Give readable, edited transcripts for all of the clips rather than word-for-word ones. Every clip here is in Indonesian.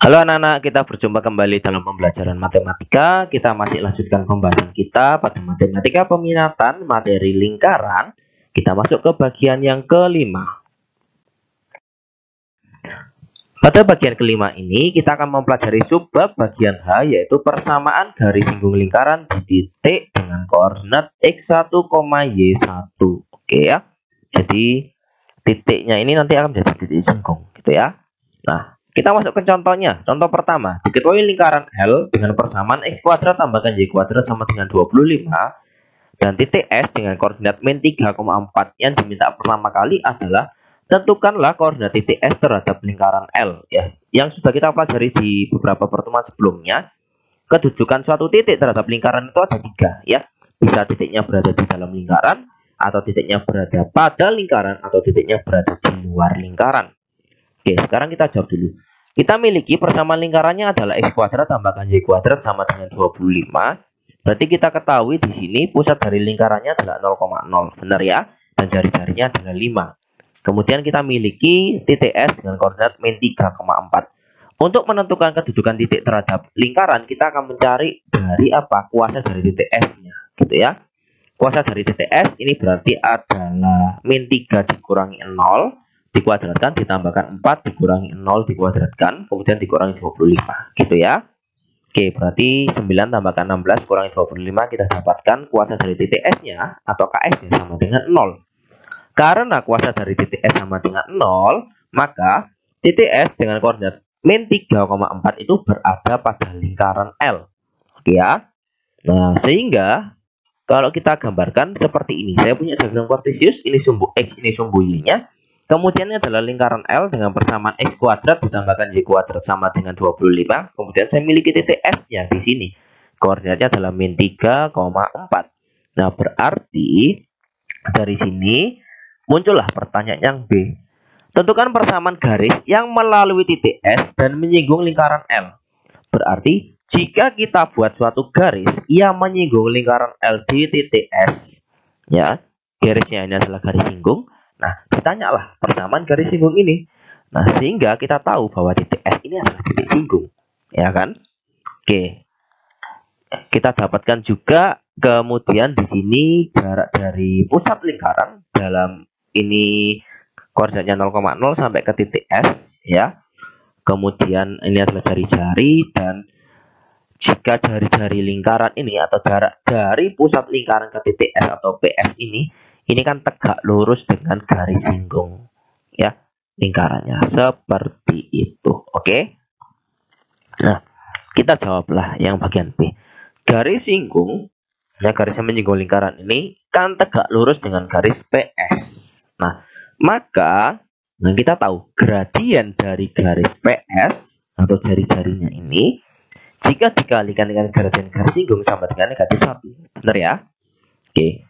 Halo anak-anak, kita berjumpa kembali dalam pembelajaran matematika. Kita masih lanjutkan pembahasan kita pada matematika peminatan materi lingkaran. Kita masuk ke bagian yang kelima. Pada bagian kelima ini, kita akan mempelajari subbab bagian H, yaitu persamaan garis singgung lingkaran di titik dengan koordinat x1, y1. Oke ya. Jadi titiknya ini nanti akan menjadi titik singgung, gitu ya. Nah, kita masuk ke contohnya. Contoh pertama, diketahui lingkaran L dengan persamaan x kuadrat tambahkan y kuadrat sama dengan 25 dan titik S dengan koordinat min 3,4. Yang diminta pertama kali adalah tentukanlah koordinat titik S terhadap lingkaran L ya. Yang sudah kita pelajari di beberapa pertemuan sebelumnya, kedudukan suatu titik terhadap lingkaran itu ada 3 ya. Bisa titiknya berada di dalam lingkaran, atau titiknya berada pada lingkaran, atau titiknya berada di luar lingkaran. Oke, sekarang kita jawab dulu. Kita miliki persamaan lingkarannya adalah x kuadrat tambahkan y kuadrat sama dengan 25. Berarti kita ketahui di sini pusat dari lingkarannya adalah 0,0. Benar ya? Dan jari-jarinya adalah 5. Kemudian kita miliki titik S dengan koordinat min 3,4. Untuk menentukan kedudukan titik terhadap lingkaran, kita akan mencari dari apa? Kuasa dari titik S-nya, gitu ya. Kuasa dari titik S ini berarti adalah min 3 dikurangi 0 dikuadratkan ditambahkan 4 dikurangi 0 dikuadratkan kemudian dikurangi 25, gitu ya. Oke, berarti 9 tambahkan 16 kurangi 25, kita dapatkan kuasa dari titik S-nya atau KS-nya sama dengan 0. Karena kuasa dari titik S sama dengan 0, maka titik S dengan koordinat min 3,4 itu berada pada lingkaran L. Oke ya. Nah, sehingga kalau kita gambarkan seperti ini. Saya punya diagram kartesius, ini sumbu X, ini sumbu Y-nya. Kemudian ini adalah lingkaran L dengan persamaan x kuadrat ditambahkan y kuadrat sama dengan 25. Kemudian saya miliki titik S-nya di sini. Koordinatnya adalah min 3,4. Nah, berarti dari sini muncullah pertanyaan yang B. Tentukan persamaan garis yang melalui titik S dan menyinggung lingkaran L. Berarti jika kita buat suatu garis yang menyinggung lingkaran L di titik S, ya, garisnya ini adalah garis singgung. Nah, ditanyalah persamaan garis singgung ini. Nah, sehingga kita tahu bahwa titik S ini adalah titik singgung, ya kan? Oke. Kita dapatkan juga kemudian di sini jarak dari pusat lingkaran dalam ini koordinatnya 0,0 sampai ke titik S ya. Kemudian ini adalah jari-jari, dan jika jari-jari lingkaran ini atau jarak dari pusat lingkaran ke titik S atau PS ini kan tegak lurus dengan garis singgung ya, lingkarannya seperti itu. Oke. Nah, kita jawablah yang bagian B. Garis singgung ya, garis yang menyinggung lingkaran ini kan tegak lurus dengan garis PS. Nah, maka kita tahu gradien dari garis PS atau jari-jarinya ini jika dikalikan dengan gradien garis singgung sama dengan negatif 1. Benar ya? Oke.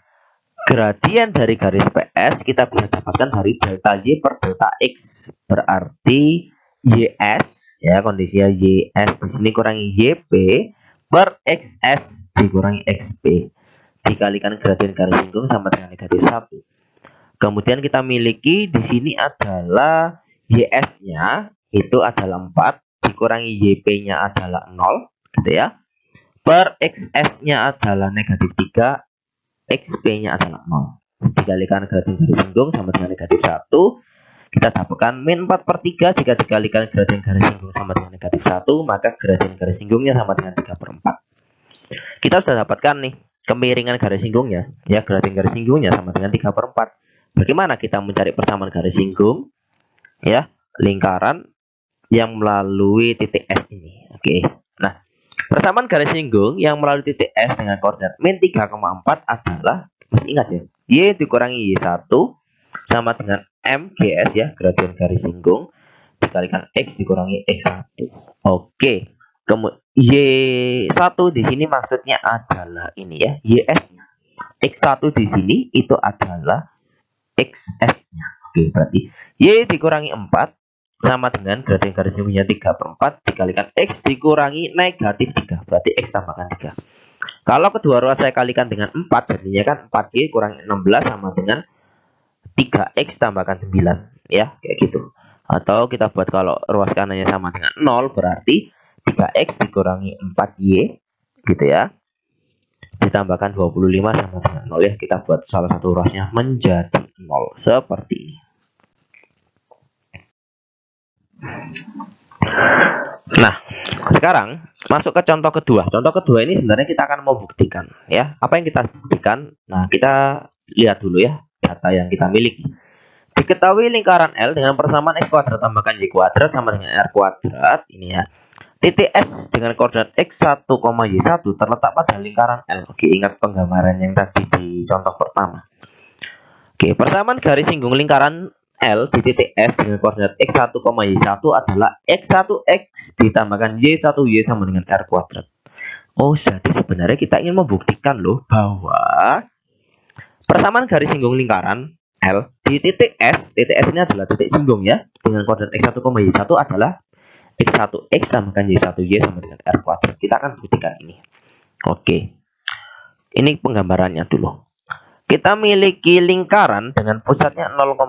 Gradien dari garis PS kita bisa dapatkan dari delta Y per delta X. Berarti YS ya, kondisinya YS di sini kurangi YP per XS dikurangi XP. Dikalikan gradien garis singgung sama dengan negatif 1. Kemudian kita miliki di sini adalah YS-nya itu adalah 4 dikurangi YP-nya adalah 0, gitu ya. Per XS-nya adalah negatif 3, XP-nya adalah 0. Dikalikan gradien garis singgung sama dengan negatif 1. Kita dapatkan min 4 per 3. Jika dikalikan gradien garis singgung sama dengan negatif 1, maka gradien garis singgungnya sama dengan 3 per 4. Kita sudah dapatkan nih kemiringan garis singgungnya. Ya, gradien garis singgungnya sama dengan 3 per 4. Bagaimana kita mencari persamaan garis singgung ya, lingkaran yang melalui titik S ini? Oke. Nah, persamaan garis singgung yang melalui titik S dengan koordinat min 3,4 adalah, masih ingat ya, Y dikurangi Y1 sama dengan MGS ya, gradien garis singgung, dikalikan X dikurangi X1. Oke. Kemudian Y1 di sini maksudnya adalah ini ya, YS-nya. X1 di sini itu adalah XS-nya. Oke, berarti Y dikurangi 4 sama dengan gradien garis singgungnya 3 per 4 dikalikan X dikurangi negatif 3. Berarti X tambahkan 3. Kalau kedua ruas saya kalikan dengan 4, jadinya kan 4Y kurangi 16 sama dengan 3X tambahkan 9. Ya, kayak gitu. Atau kita buat kalau ruas kanannya sama dengan 0 berarti 3x dikurangi 4y gitu ya. Ditambahkan 25 sama dengan 0 ya. Kita buat salah satu ruasnya menjadi 0 seperti ini. Nah, sekarang masuk ke contoh kedua. Contoh kedua ini sebenarnya kita akan mau buktikan ya. Apa yang kita buktikan? Nah, kita lihat dulu ya data yang kita miliki. Diketahui lingkaran L dengan persamaan x kuadrat tambahkan y kuadrat sama dengan r kuadrat. Ini ya. Titik S dengan koordinat x1, y1 terletak pada lingkaran L. Oke, ingat penggambaran yang tadi di contoh pertama. Oke, persamaan garis singgung lingkaran L di titik S dengan koordinat x1, y1 adalah x1x ditambahkan y1y sama dengan r kuadrat. Oh, jadi sebenarnya kita ingin membuktikan loh bahwa persamaan garis singgung lingkaran L di titik S ini adalah titik singgung ya, dengan koordinat x1, y1 adalah x1x tambahkan y1y sama dengan r kuadrat. Kita akan buktikan ini. Oke. Ini penggambarannya dulu. Kita miliki lingkaran dengan pusatnya 0,0.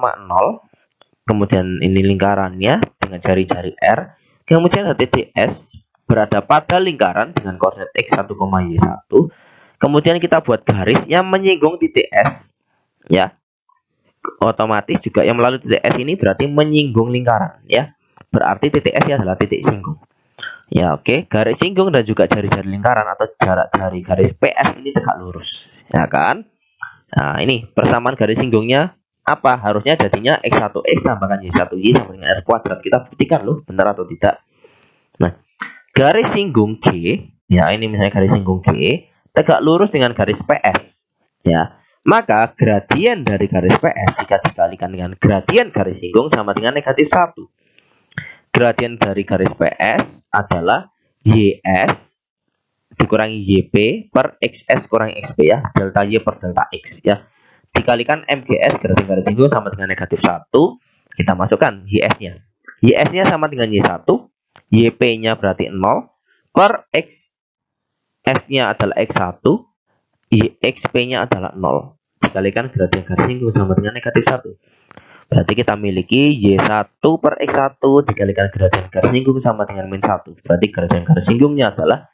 Kemudian ini lingkarannya dengan jari-jari R. Kemudian titik S berada pada lingkaran dengan koordinat x1, y1. Kemudian kita buat garis yang menyinggung titik S. Ya. Otomatis juga yang melalui titik S ini berarti menyinggung lingkaran ya. Berarti titik S adalah titik singgung. Ya, oke. Garis singgung dan juga jari-jari lingkaran atau jarak dari garis PS ini tegak lurus. Ya kan? Nah, ini persamaan garis singgungnya apa? Harusnya jadinya x1x tambahkan y1y sama dengan r kuadrat. Kita buktikan loh, benar atau tidak. Nah, garis singgung G, ya ini misalnya garis singgung G, tegak lurus dengan garis PS. Ya, maka gradien dari garis PS jika dikalikan dengan gradien garis singgung sama dengan negatif 1. Gradien dari garis PS adalah YS dikurangi YP per XS kurangi XP ya. Delta Y per delta X ya. Dikalikan MGS gradien garis singgung sama dengan negatif 1. Kita masukkan YS-nya. YS-nya sama dengan Y1. YP-nya berarti 0. Per XS-nya adalah X1. XP-nya adalah 0. Dikalikan gradien garis singgung sama dengan negatif 1. Berarti kita miliki Y1 per X1 dikalikan gradien garis singgung sama dengan min 1. Berarti gradien garis singgungnya adalah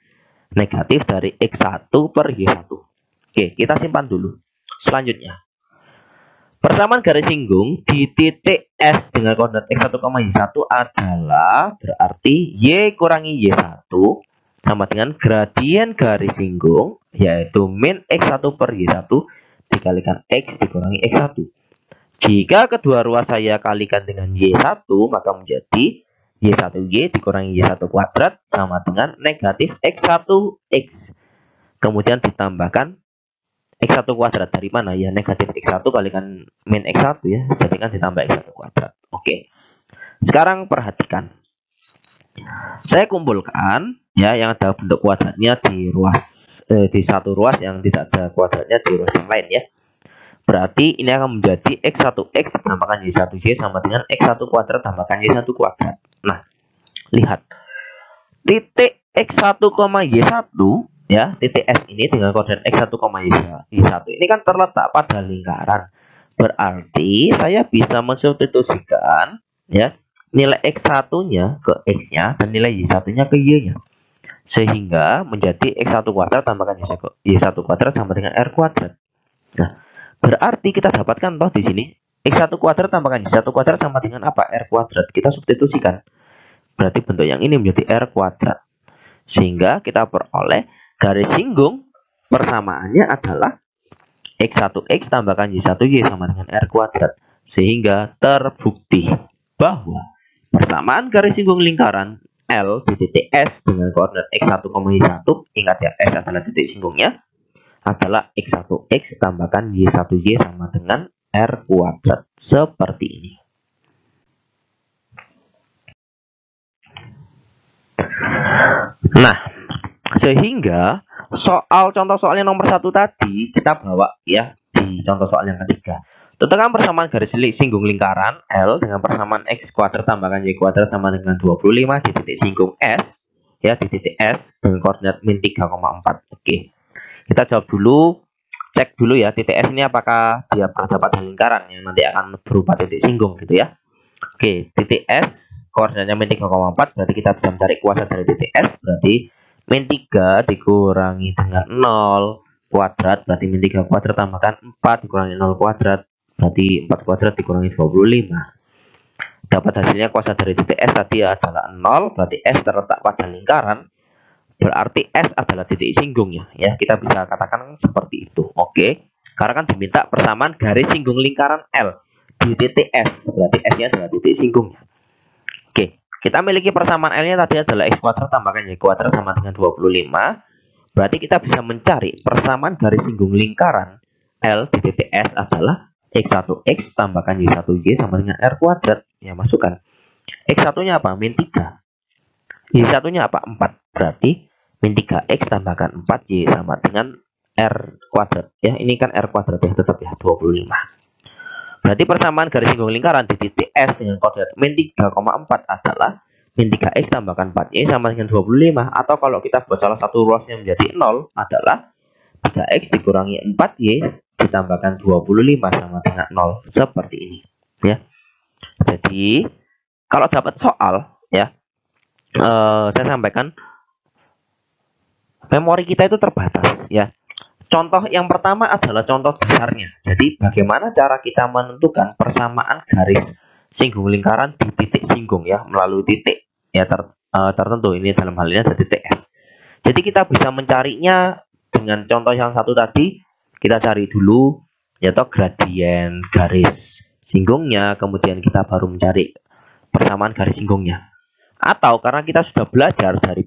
negatif dari X1 per Y1. Oke, kita simpan dulu. Selanjutnya, persamaan garis singgung di titik S dengan koordinat X1, Y1 adalah berarti Y kurangi Y1 sama dengan gradien garis singgung, yaitu min X1 per Y1 dikalikan X dikurangi X1. Jika kedua ruas saya kalikan dengan Y1, maka menjadi Y1Y dikurangi Y1 kuadrat sama dengan negatif X1X. Kemudian ditambahkan X1 kuadrat dari mana ya? Negatif X1 kalikan min X1 ya. Jadi kan ditambah X1 kuadrat. Oke. Sekarang perhatikan. Saya kumpulkan ya yang ada bentuk kuadratnya di ruas di satu ruas yang tidak ada kuadratnya di ruas yang lain ya. Berarti ini akan menjadi X1X tambahkan Y1Y sama dengan X1 kuadrat tambahkan Y1 kuadrat. Nah, lihat. Titik X1, Y1 ya, titik S ini dengan koordinat X1, Y1 ini kan terletak pada lingkaran. Berarti saya bisa mensubstitusikan ya nilai X1-nya ke X-nya dan nilai Y1-nya ke Y-nya. Sehingga menjadi X1 kuadrat tambahkan Y1 kuadrat sama dengan R kuadrat. Nah, berarti kita dapatkan toh di sini X1 kuadrat tambahkan Y1 kuadrat sama dengan apa? R kuadrat. Kita substitusikan. Berarti bentuk yang ini menjadi R kuadrat. Sehingga kita peroleh garis singgung persamaannya adalah X1X tambahkan Y1Y sama dengan R kuadrat. Sehingga terbukti bahwa persamaan garis singgung lingkaran L di titik S dengan koordinat X1, Y1, ingat ya S adalah titik singgungnya, adalah X1X tambahkan Y1Y sama dengan R kuadrat. Seperti ini. Nah, sehingga contoh soal yang nomor 1 tadi kita bawa ya di contoh soal yang ketiga. Tentukan persamaan garis singgung lingkaran L dengan persamaan X kuadrat tambahkan Y kuadrat sama dengan 25 di titik singgung S ya, di titik S dengan koordinat min 3,4. Oke. Kita jawab dulu, cek dulu ya titik S ini apakah dia berada pada lingkaran yang nanti akan berupa titik singgung gitu ya. Oke, titik S koordinatnya min 3,4, berarti kita bisa mencari kuasa dari titik S, berarti min 3 dikurangi dengan 0 kuadrat, berarti min 3 kuadrat tambahkan 4 dikurangi 0 kuadrat, berarti 4 kuadrat dikurangi 25. Dapat hasilnya kuasa dari titik S tadi adalah 0, berarti S terletak pada lingkaran, berarti S adalah titik singgungnya. Ya, kita bisa katakan seperti itu. Oke, karena kan diminta persamaan garis singgung lingkaran L di titik S, berarti S-nya adalah titik singgungnya. Oke, kita miliki persamaan L-nya tadi adalah X kuadrat tambahkan Y kuadrat sama dengan 25. Berarti kita bisa mencari persamaan garis singgung lingkaran L di titik S adalah X1X tambahkan Y1Y sama dengan R kuadrat. Ya, masukkan. X1-nya apa? Min 3. Y1-nya apa? 4. Berarti min 3X tambahkan 4Y sama dengan R kuadrat. Ya, ini kan R kuadrat ya, tetap ya, 25. Berarti persamaan garis singgung lingkaran di titik S dengan koordinat min 3,4 adalah min 3X tambahkan 4Y sama dengan 25. Atau kalau kita buat salah satu ruasnya menjadi 0 adalah 3X dikurangi 4Y ditambahkan 25 sama dengan 0. Seperti ini. Ya. Jadi, kalau dapat soal, ya, saya sampaikan, memori kita itu terbatas. Ya. Contoh yang pertama adalah contoh dasarnya. Jadi bagaimana cara kita menentukan persamaan garis singgung lingkaran di titik singgung ya melalui titik ya tertentu. Ini dalam hal ini ada titik S. Jadi kita bisa mencarinya dengan contoh yang satu tadi. Kita cari dulu yaitu gradien garis singgungnya, kemudian kita baru mencari persamaan garis singgungnya. Atau karena kita sudah belajar dari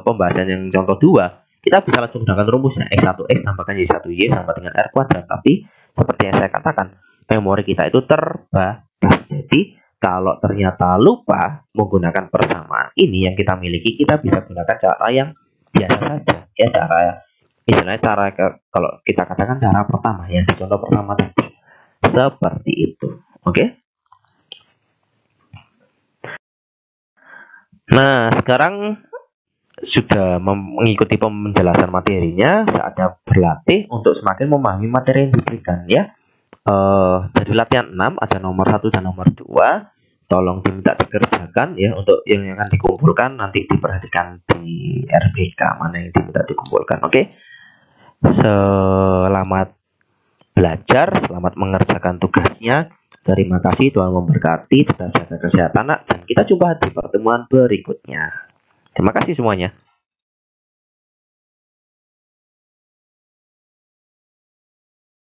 pembahasan yang contoh 2, kita bisa langsung gunakan rumusnya X1X tambahkan Y1Y sama dengan R kuadrat. Tapi seperti yang saya katakan, memori kita itu terbatas. Jadi kalau ternyata lupa menggunakan persamaan ini yang kita miliki, kita bisa gunakan cara yang biasa saja. Ya, cara istilahnya kalau kita katakan cara pertama yang di contoh pertama tadi. Seperti itu. Oke? Nah, sekarang sudah mengikuti penjelasan materinya, saatnya berlatih untuk semakin memahami materi yang diberikan ya. Dari latihan 6 ada nomor 1 dan nomor 2. Tolong diminta dikerjakan ya, untuk yang akan dikumpulkan nanti diperhatikan di RBK mana yang diminta dikumpulkan. Oke. Selamat belajar, selamat mengerjakan tugasnya. Terima kasih, Tuhan memberkati, tetap jaga kesehatan dan kita jumpa di pertemuan berikutnya. Terima kasih semuanya.